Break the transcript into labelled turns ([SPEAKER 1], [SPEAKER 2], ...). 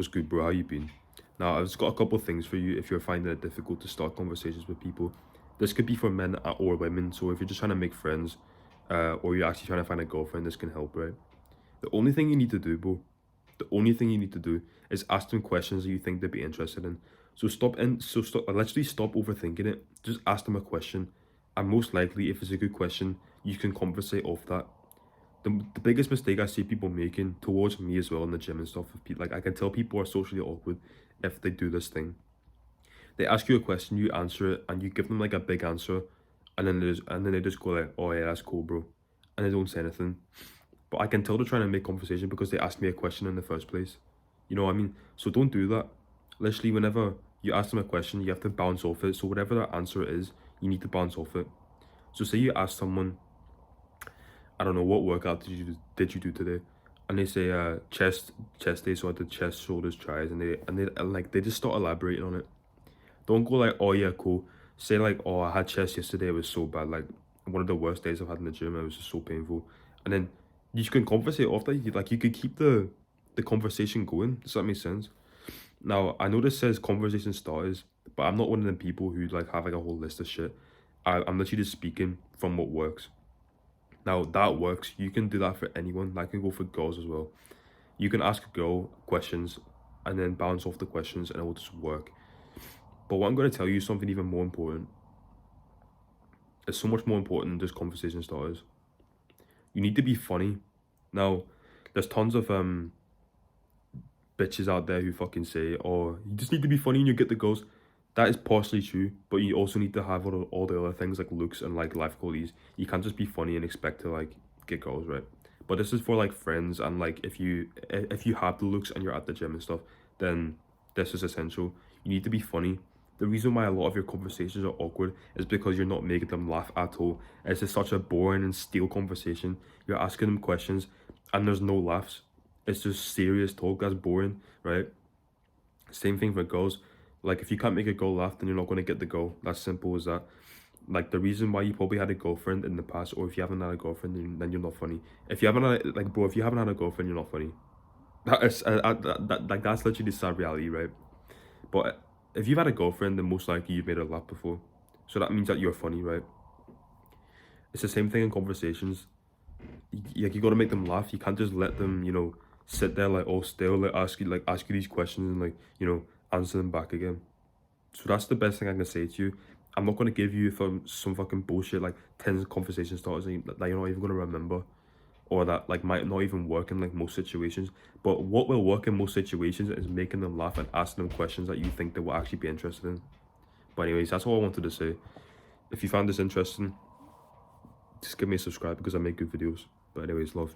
[SPEAKER 1] What's good, bro? How you been? Now, I've just got a couple of things for you if you're finding it difficult to start conversations with people. This could be for men or women, so if you're just trying to make friends, or you're actually trying to find a girlfriend, this can help, right? The only thing you need to do, bro, the only thing you need to do is ask them questions that you think they'd be interested in. Literally stop overthinking it. Just ask them a question, and most likely, if it's a good question, you can conversate off that. The biggest mistake I see people making towards me as well in the gym and stuff, if people, like I can tell people are socially awkward if they do this thing. They ask you a question, you answer it, and you give them like a big answer, and then they just go like, "Oh yeah, that's cool, bro," and they don't say anything. But I can tell they're trying to make conversation because they asked me a question in the first place. You know what I mean? So don't do that. Literally, whenever you ask them a question, you have to bounce off it. So whatever their answer is, you need to bounce off it. So say you ask someone, I don't know, what workout did you do today? And they say chest day, so I did chest, shoulders, tries, and they just start elaborating on it. Don't go like, oh yeah, cool. Say like, oh, I had chest yesterday, it was so bad, like one of the worst days I've had in the gym, it was just so painful. And then you can conversate off that. You could keep the conversation going. Does that make sense? Now I know this says conversation starters, but I'm not one of them people who like have like a whole list of shit. I'm literally just speaking from what works. Now that works. You can do that for anyone. That can go for girls as well. You can ask a girl questions and then bounce off the questions and it will just work. But what I'm going to tell you is something even more important. It's so much more important than just conversation starters. You need to be funny. Now, there's tons of bitches out there who fucking say, oh, you just need to be funny and you get the girls. That is partially true, but you also need to have all the other things like looks and like life qualities. You can't just be funny and expect to like get girls, right? But this is for like friends, and like if you have the looks and you're at the gym and stuff, then this is essential. You need to be funny. The reason why a lot of your conversations are awkward is because you're not making them laugh at all. It's just such a boring and stale conversation. You're asking them questions and there's no laughs. It's just serious talk. That's boring, right? Same thing for girls. Like if you can't make a girl laugh, then you're not going to get the girl. That's simple as that. Like the reason why you probably had a girlfriend in the past, or if you haven't had a girlfriend, then you're not funny. If you haven't had, like, bro, if you haven't had a girlfriend, you're not funny. That is like that's literally the sad reality, right? But if you've had a girlfriend, then most likely you've made her laugh before, so that means that you're funny, right? It's the same thing in conversations. Like you got to make them laugh. You can't just let them, sit there like all still, like ask you these questions and like answer them back again. So that's the best thing I can say to you. I'm not gonna give you some fucking bullshit like 10 conversation starters that you're not even gonna remember, or that like might not even work in like most situations. But what will work in most situations is making them laugh and asking them questions that you think they will actually be interested in. But anyways, that's all I wanted to say. If you found this interesting, just give me a subscribe because I make good videos. But anyways, love.